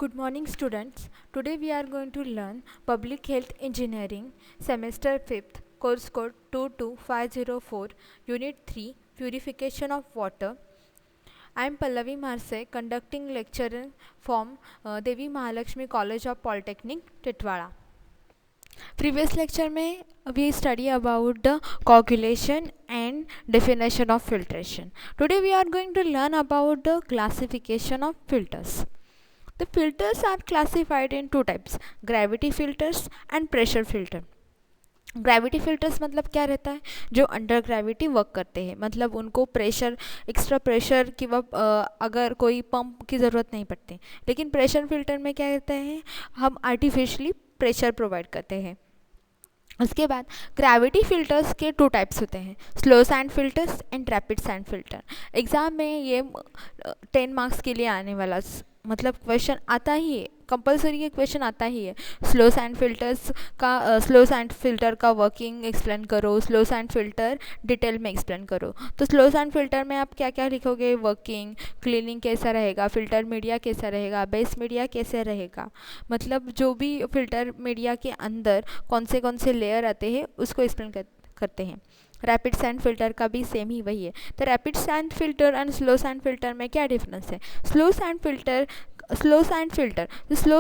Good morning students. Today we are going to learn Public Health Engineering Semester 5th Course Code 22504 Unit 3 Purification of Water. I am Pallavi Marse conducting lecture from Devi Mahalakshmi College of Polytechnic Titwala. Previous lecture में we study about the coagulation and definition of filtration. Today we are going to learn about the classification of filters. The filters are classified in two types, gravity filters and pressure filter. Gravity filters मतलब क्या रहता है, जो under gravity work करते हैं, मतलब उनको pressure extra pressure की अगर कोई पंप की ज़रूरत नहीं पड़ती. लेकिन प्रेशर फिल्टर में क्या रहता है, हम आर्टिफिशियली प्रेशर प्रोवाइड करते हैं. उसके बाद ग्रेविटी फिल्टर्स के टू टाइप्स होते हैं, slow sand filters and rapid sand filter. Exam में ये 10 मार्क्स के लिए आने वाला मतलब क्वेश्चन आता ही है, कंपलसरी ये क्वेश्चन आता ही है. स्लो सैंड फिल्टर का वर्किंग एक्सप्लेन करो, स्लो सैंड फिल्टर डिटेल में एक्सप्लेन करो. तो स्लो सैंड फिल्टर में आप क्या क्या लिखोगे, वर्किंग, क्लीनिंग कैसा रहेगा, फिल्टर मीडिया कैसा रहेगा, बेस मीडिया कैसे रहेगा, मतलब जो भी फिल्टर मीडिया के अंदर कौन से लेयर आते हैं उसको एक्सप्लेन करते हैं. रैपिड सैंड फिल्टर का भी सेम ही वही है. तो rapid sand filter and slow sand filter में क्या डिफरेंस है. स्लो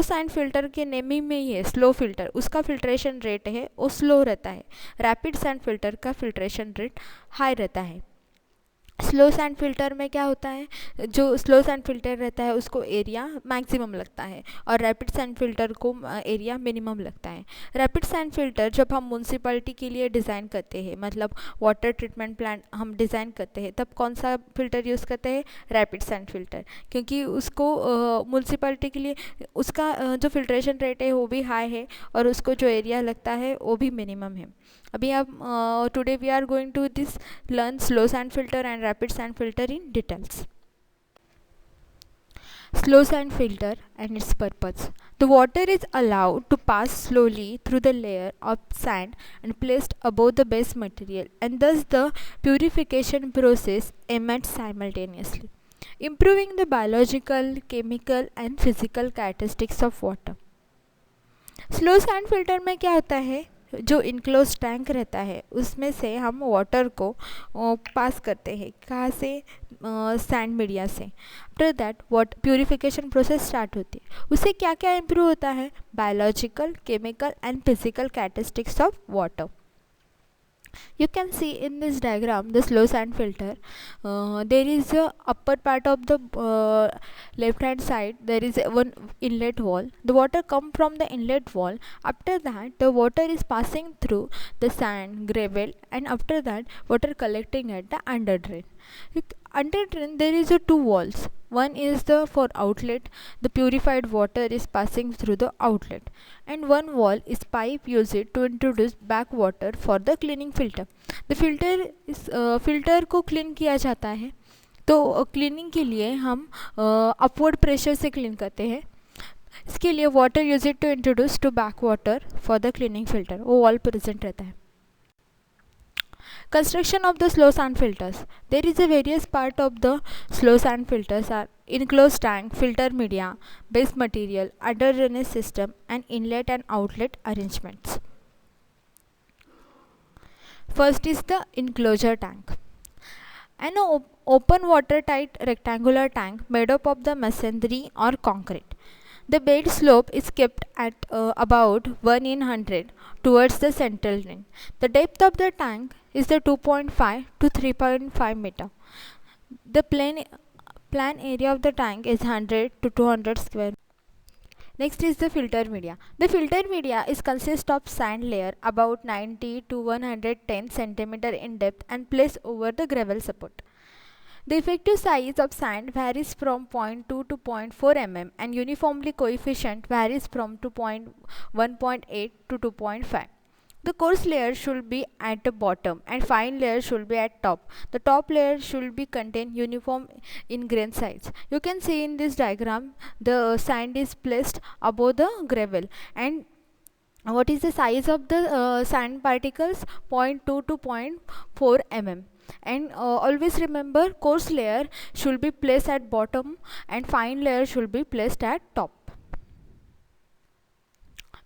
सैंड फिल्टर के नेमिंग में ही है स्लो फिल्टर, उसका फिल्ट्रेशन रेट है वो स्लो रहता है. रैपिड सैंड फिल्टर का फिल्ट्रेशन रेट हाई रहता है. स्लो सैंड फिल्टर में क्या होता है, जो स्लो सैंड फिल्टर रहता है उसको एरिया मैक्सिमम लगता है और रैपिड सैंड फिल्टर को एरिया मिनिमम लगता है. रैपिड सैंड फिल्टर जब हम म्यूनसिपैलिटी के लिए डिज़ाइन करते हैं, मतलब वाटर ट्रीटमेंट प्लांट हम डिज़ाइन करते हैं, तब कौन सा फिल्टर यूज़ करते हैं, रैपिड सैंड फिल्टर, क्योंकि उसको म्यूनसिपैलिटी के लिए उसका जो फिल्ट्रेशन रेट है वो भी हाई है और उसको जो एरिया लगता है वो भी मिनिमम है. अभी आप today we are going to this learn slow sand filter and rapid sand filter in details. Slow sand filter and its purpose. The water is allowed to pass slowly through the layer of sand and placed above the base material, and thus the purification process emits simultaneously, improving the biological, chemical and physical characteristics of water. Slow sand filter में क्या होता है, जो enclose tank रहता है उसमें से हम वाटर को पास करते हैं, कहाँ से, सैंड मीडिया से. After that purification process start होती है. उससे क्या क्या इम्प्रूव होता है, biological, chemical and physical characteristics of water. You can see in this diagram the slow sand filter. There is a upper part of the left hand side, there is one inlet wall. The water come from the inlet wall. After that the water is passing through the sand, gravel, and after that water collecting at the under drain. Under drain there is a two walls. One is the for outlet, the purified water is passing through the outlet, and one wall is pipe used to introduce back water for the cleaning filter. The filter is filter को clean किया जाता है, तो cleaning के लिए हम upward pressure से clean करते हैं. इसके लिए water use to introduce to back water for the cleaning filter, वो वॉल प्रेजेंट रहता है. Construction of the slow sand filters. There is a various part of the slow sand filters are enclosed tank, filter media, base material, under drainage system, and inlet and outlet arrangements. First is the enclosure tank. An open watertight rectangular tank made up of the masonry or concrete. The bed slope is kept at about 1 in 100 towards the central drain. The depth of the tank is the 2.5 to 3.5 meter. The plan area of the tank is 100 to 200 square. Next is the filter media. The filter media is consist of sand layer about 90 to 110 centimeter in depth and placed over the gravel support. The effective size of sand varies from 0.2 to 0.4 mm and uniformly coefficient varies from 1.8 to 2.5. The coarse layer should be at the bottom and fine layer should be at top. The top layer should be contain uniform in grain size. You can see in this diagram the sand is placed above the gravel, and what is the size of the sand particles, 0.2 to 0.4 mm. And always remember, coarse layer should be placed at bottom and fine layer should be placed at top.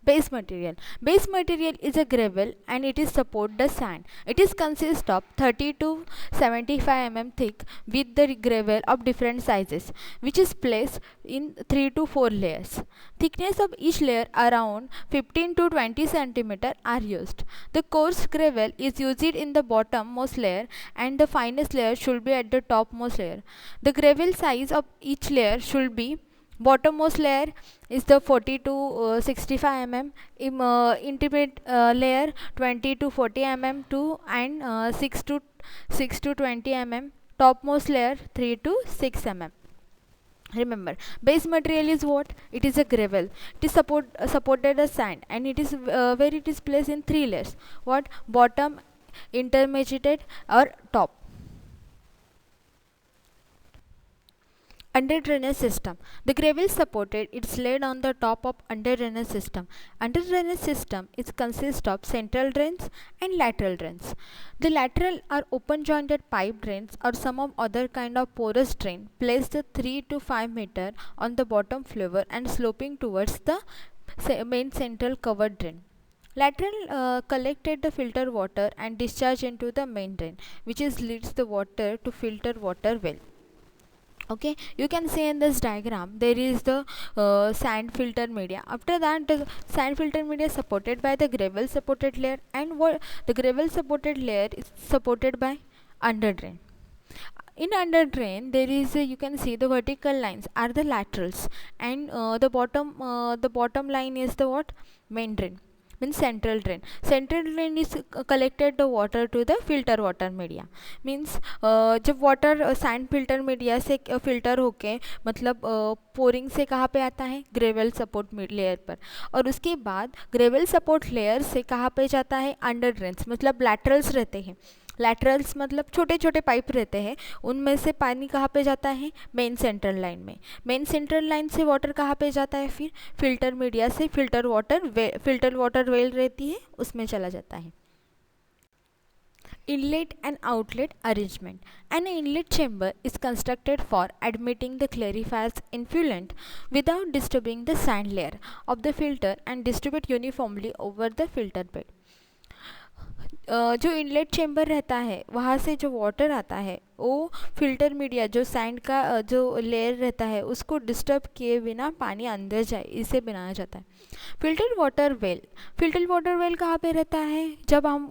Base material is a gravel and it is support the sand. It is consist of 30 to 75 thick with the gravel of different sizes, which is placed in 3 to 4 layers. Thickness of each layer around 15 to 20 centimeter are used. The coarse gravel is used in the bottommost layer and the finest layer should be at the topmost layer. The gravel size of each layer should be bottommost layer is the 40 to 65 intimate layer 20 to 40 to and 6 to 20 topmost layer 3 to 6 Remember, base material is what? It is a gravel. It is supported as sand, and it is where it is placed in 3 layers. What? Bottom, intermediate, or top. Under drainage system. The gravel supported it's laid on the top of under drainage system. Under drainage system is consist of central drains and lateral drains. The lateral are open jointed pipe drains or some of other kind of porous drain placed 3 to 5 meter on the bottom floor and sloping towards the main central covered drain. Lateral collected the filter water and discharge into the main drain, which is leads the water to filter water well. Okay, you can see in this diagram there is the sand filter media. After that, the sand filter media is supported by the gravel supported layer, and what the gravel supported layer is supported by under drain. In under drain there is you can see the vertical lines are the laterals, and the bottom line is the what? Main drain, means central drain is collected the water to the filter water media. Means जब water sand filter media से filter होके मतलब pouring से कहाँ पे आता है? Gravel support layer पर, और उसके बाद ग्रेवल सपोर्ट लेयर से कहाँ पे जाता है? अंडर ड्रेन्स, मतलब लैटरल्स रहते हैं. लैटरल्स मतलब छोटे छोटे पाइप रहते हैं, उनमें से पानी कहाँ पे जाता है? मेन सेंट्रल लाइन में. मेन सेंट्रल लाइन से वाटर कहाँ पे जाता है? फिर फिल्टर मीडिया से फिल्टर वाटर वेल रहती है उसमें चला जाता है. Inlet and outlet arrangement. An inlet chamber is constructed for admitting the clarifier's influent without disturbing the sand layer of the filter and distribute uniformly over the filter bed. जो inlet chamber रहता है वहाँ से जो water आता है वो filter media जो सैंड का जो लेयर रहता है उसको डिस्टर्ब किए बिना पानी अंदर जाए, इसे बनाया जाता है. फिल्टर वाटर वेल कहाँ पे रहता है? जब हम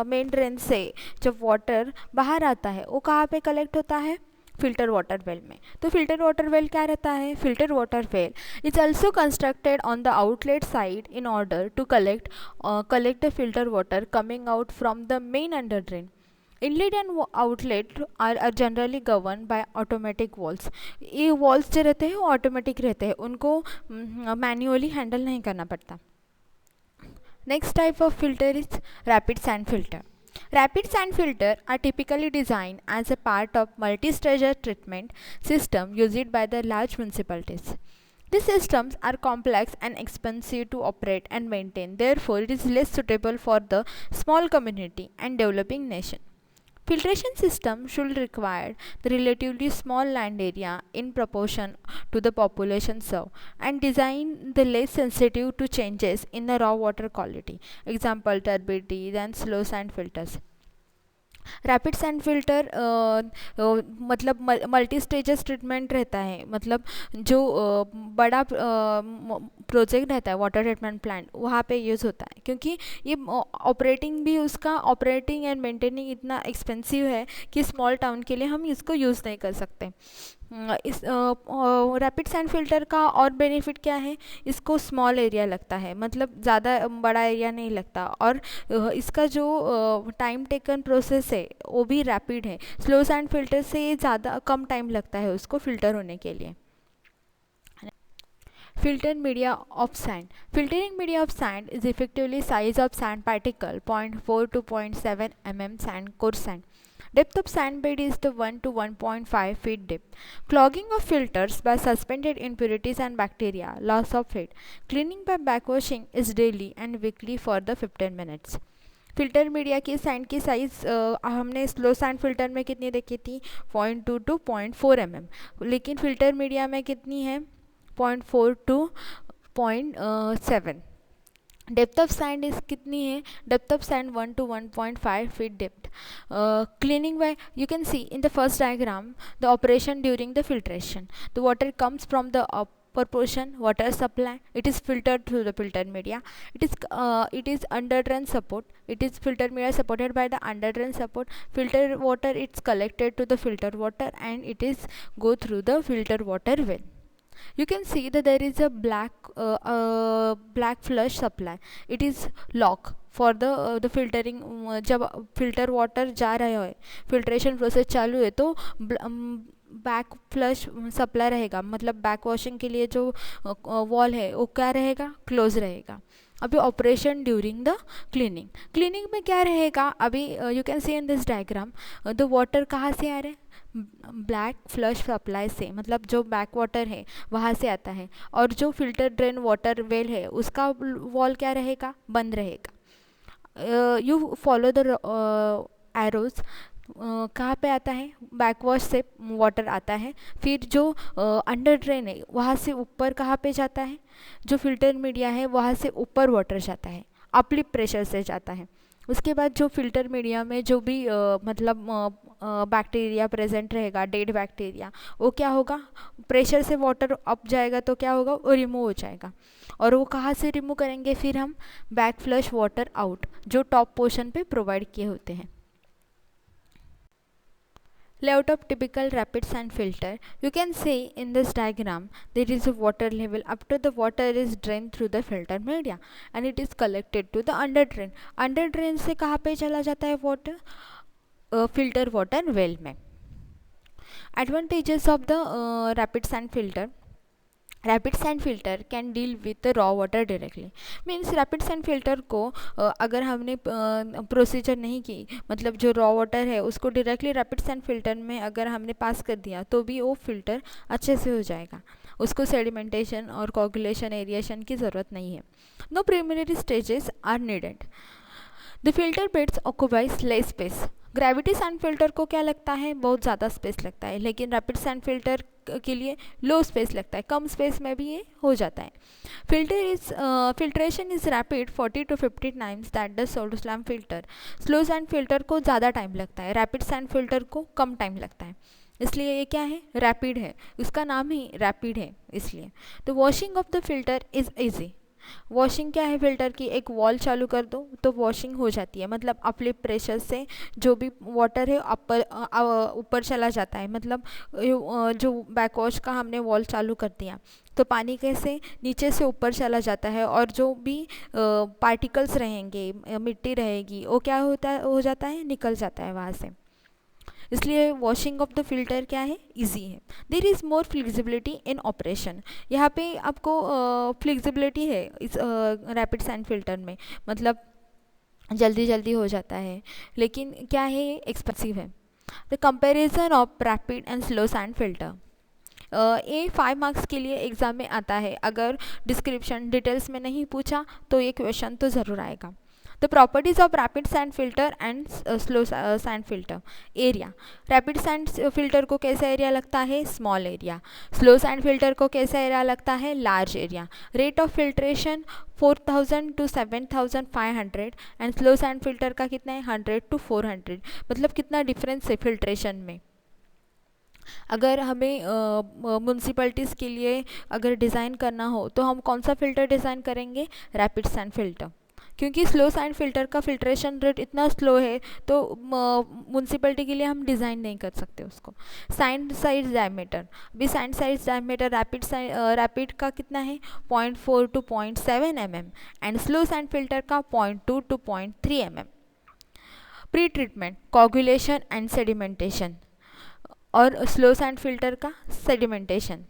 मेन ड्रेन से जब वाटर बाहर आता है वो कहाँ पे कलेक्ट होता है? फिल्टर वाटर वेल में. तो फिल्टर वाटर वेल क्या रहता है? Filter water well is also constructed on the outlet side in order to collect the filter water coming out from the main under drain. Inlet and outlet are generally govern by automatic valves. ये valves जो रहते हैं वो automatic रहते हैं, उनको manually handle नहीं करना पड़ता. Next type of filter is rapid sand filter. Rapid sand filter are typically designed as a part of multi-stage treatment system used by the large municipalities. These systems are complex and expensive to operate and maintain. Therefore, it is less suitable for the small community and developing nation. Filtration system should require the relatively small land area in proportion to the population served and design the less sensitive to changes in the raw water quality. Example turbidity and slow sand filters. Rapid sand filter मतलब multi stages treatment रहता है, मतलब जो बड़ा project रहता है water treatment plant वहाँ पे यूज़ होता है, क्योंकि ये ऑपरेटिंग भी उसका ऑपरेटिंग एंड मेंटेनिंग इतना एक्सपेंसिव है कि स्मॉल टाउन के लिए हम इसको यूज़ नहीं कर सकते. इस रैपिड सैंड फिल्टर का और बेनिफिट क्या है? इसको स्मॉल एरिया लगता है, मतलब ज़्यादा बड़ा एरिया नहीं लगता, और इसका जो टाइम टेकन प्रोसेस है वो भी रैपिड है. स्लो सैंड फिल्टर से ज़्यादा कम टाइम लगता है उसको फिल्टर होने के लिए. Filter media of sand. Filtering media of sand is effectively size of sand particle 0.4 to 0.7 sand core sand. Depth of sand bed is the 1 to 1.5 feet deep. Clogging of filters by suspended impurities and bacteria. Loss of heat. Cleaning by backwashing is daily and weekly for the 15 minutes. Filter media की sand की size हमने slow sand filter में कितनी देखी थी? 0.2 to 0.4 लेकिन filter media में कितनी है? 0.4 to 0.7. Depth of sand is कितनी है? Depth of sand 1 to 1.5 feet depth. Cleaning by, you can see in the first diagram the operation during the filtration. The water comes from the upper portion water supply. It is filtered through the filter media. It is under drain support. It is filter media supported by the under drain support. Filter water, it's collected to the filter water and it is go through the filter water well. You can see that there is a black flush supply. It is lock for the filtering. जब filter water जा रहा है, filtration process चालू है, तो back flush supply रहेगा, मतलब back washing के लिए जो वॉल है वो क्या रहेगा? क्लोज रहेगा. अभी ऑपरेशन ड्यूरिंग द क्लीनिंग में क्या रहेगा? अभी you can see in this diagram the water कहाँ से आ रहा है? ब्लैक फ्लश सप्लाई से, मतलब जो बैक वाटर है वहाँ से आता है. और जो फिल्टर ड्रेन वाटर वेल है उसका वॉल क्या रहेगा? बंद रहेगा. You follow the arrows. कहाँ पे आता है? बैकवॉश से वाटर आता है. फिर जो अंडर ड्रेन है वहाँ से ऊपर कहाँ पे जाता है? जो फिल्टर मीडिया है वहाँ से ऊपर वाटर जाता है, अपलिप प्रेशर से जाता है. उसके बाद जो फिल्टर मीडिया में जो भी मतलब बैक्टीरिया प्रेजेंट रहेगा, डेड बैक्टीरिया, वो क्या होगा? प्रेशर से वाटर अप जाएगा तो क्या होगा? वो रिमूव हो जाएगा. और वो कहाँ से रिमूव करेंगे? फिर हम बैक फ्लश वाटर आउट जो टॉप पोर्शन पे प्रोवाइड किए होते हैं. Layout of typical rapid sand filter. You can see in this diagram there is a water level. After the water is drained through the filter media and it is collected to the under drain. Under drain से कहाँ पे चला जाता है water? Filter water well में. Advantages of the rapid sand filter. Rapid sand filter can deal with the raw water directly. Means rapid sand filter को अगर हमने प्रोसीजर नहीं की, मतलब जो रॉ वाटर है उसको डायरेक्टली रैपिड सैंड फिल्टर में अगर हमने पास कर दिया तो भी वो फिल्टर अच्छे से हो जाएगा. उसको सेडिमेंटेशन और कोगुलेशन एरिएशन की ज़रूरत नहीं है. No preliminary stages are needed. The filter beds occupies less space. Gravity sand filter को क्या लगता है? बहुत ज़्यादा स्पेस लगता है, लेकिन रैपिड सैंड फिल्टर के लिए लो स्पेस लगता है, कम स्पेस में भी ये हो जाता है. Filtration is rapid 40 to 50 times that the slow slam filter. Slow sand filter को ज़्यादा टाइम लगता है, रैपिड सैंड फिल्टर को कम टाइम लगता है. इसलिए ये क्या है? रैपिड है, उसका नाम ही रैपिड है इसलिए. The washing of the filter is easy. Washing क्या है फिल्टर की? एक वॉल चालू कर दो तो वॉशिंग हो जाती है, मतलब अपलिप प्रेशर से जो भी वाटर है ऊपर चला जाता है. मतलब जो बैकवॉश का हमने वॉल चालू कर दिया तो पानी कैसे नीचे से ऊपर चला जाता है, और जो भी पार्टिकल्स रहेंगे, मिट्टी रहेगी, वो क्या हो जाता है? निकल जाता है वहाँ से. इसलिए वॉशिंग ऑफ द फिल्टर क्या है? इजी है. There is more flexibility in operation. यहाँ पे आपको फ्लेक्सिबिलिटी है इस रैपिड सैंड फिल्टर में, मतलब जल्दी जल्दी हो जाता है, लेकिन क्या है? एक्सपेंसिव है. The comparison of rapid and slow sand filter. ये 5 मार्क्स के लिए एग्ज़ाम में आता है. अगर डिस्क्रिप्शन डिटेल्स में नहीं पूछा तो ये क्वेश्चन तो ज़रूर आएगा. The properties of rapid sand filter and slow sand filter. Area. Rapid sand filter को कैसा एरिया लगता है? Small area. Slow sand filter को कैसा एरिया लगता है? Large area. Rate of filtration 4000 to 7500 and slow sand filter का कितना है? 100 to 400. मतलब कितना डिफरेंस है फिल्ट्रेशन में. अगर हमें म्यूनसिपैलिटीज़ के लिए अगर डिज़ाइन करना हो तो हम कौन सा फ़िल्टर डिज़ाइन करेंगे? Rapid sand filter. क्योंकि स्लो सैंड फिल्टर का फिल्ट्रेशन रेट इतना स्लो है तो म्यूनसिपैलिटी के लिए हम डिज़ाइन नहीं कर सकते उसको. Sand size diameter. अभी सैंड साइज डायमीटर रैपिड का कितना है? 0.4 to 0.7 mm and slow sand filter का 0.2 to 0.3 mm. Pre treatment, coagulation and sedimentation. और स्लो सैंड फिल्टर का sedimentation.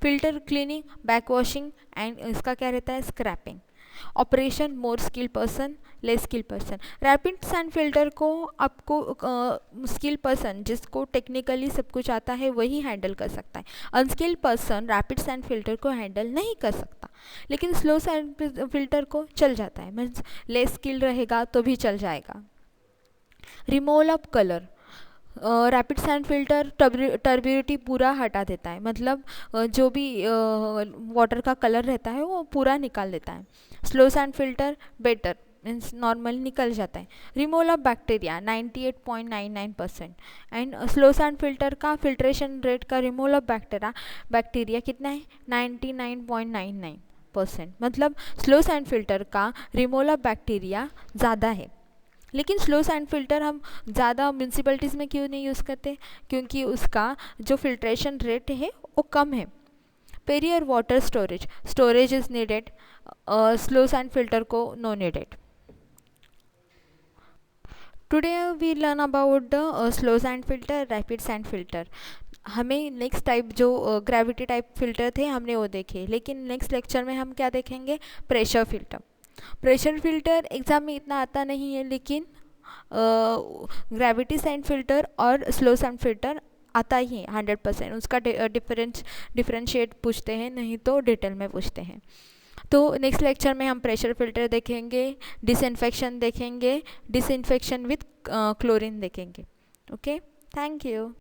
Filter cleaning, back washing and इसका क्या रहता है? Scraping. Operation more skill person, less skill person. Rapid sand filter को आपको skill person जिसको टेक्निकली सब कुछ आता है वही हैंडल कर सकता है. Unskilled person rapid sand filter को हैंडल नहीं कर सकता. लेकिन स्लो सैंड फिल्टर को चल जाता है, मीन्स लेस स्किल रहेगा तो भी चल जाएगा. Removal of colour. Rapid sand filter turbidity पूरा हटा देता है, मतलब जो भी वाटर का कलर रहता है वो पूरा निकाल देता है। Slow sand filter better, means normal निकल जाता है। Removal of bacteria 98.99%। And slow sand filter का फिल्ट्रेशन रेट का रिमूवल ऑफ बैक्टीरिया कितना है 99.99%। मतलब स्लो सैंड फिल्टर का रिमूवल ऑफ बैक्टीरिया ज़्यादा है। लेकिन स्लो सैंड फिल्टर हम ज़्यादा म्यूनसिपैलिटीज़ में क्यों नहीं यूज़ करते, क्योंकि उसका जो फिल्ट्रेशन रेट है वो कम है। Prior water storage is needed, slow sand filter को no needed. Today we learn about the slow sand filter, rapid sand filter. हमें नेक्स्ट टाइप जो ग्रेविटी टाइप फिल्टर थे हमने वो देखे, लेकिन नेक्स्ट लेक्चर में हम क्या देखेंगे, pressure filter. Pressure filter exam में इतना आता नहीं है, लेकिन ग्रेविटी सैंड फिल्टर और स्लो सैंड फिल्टर आता ही है 100%। उसका डिफरेंशिएट पूछते हैं, नहीं तो डिटेल में पूछते हैं। तो नेक्स्ट लेक्चर में हम प्रेशर फिल्टर देखेंगे, डिसइंफेक्शन देखेंगे, डिसइंफेक्शन विथ क्लोरीन देखेंगे। Okay, thank you.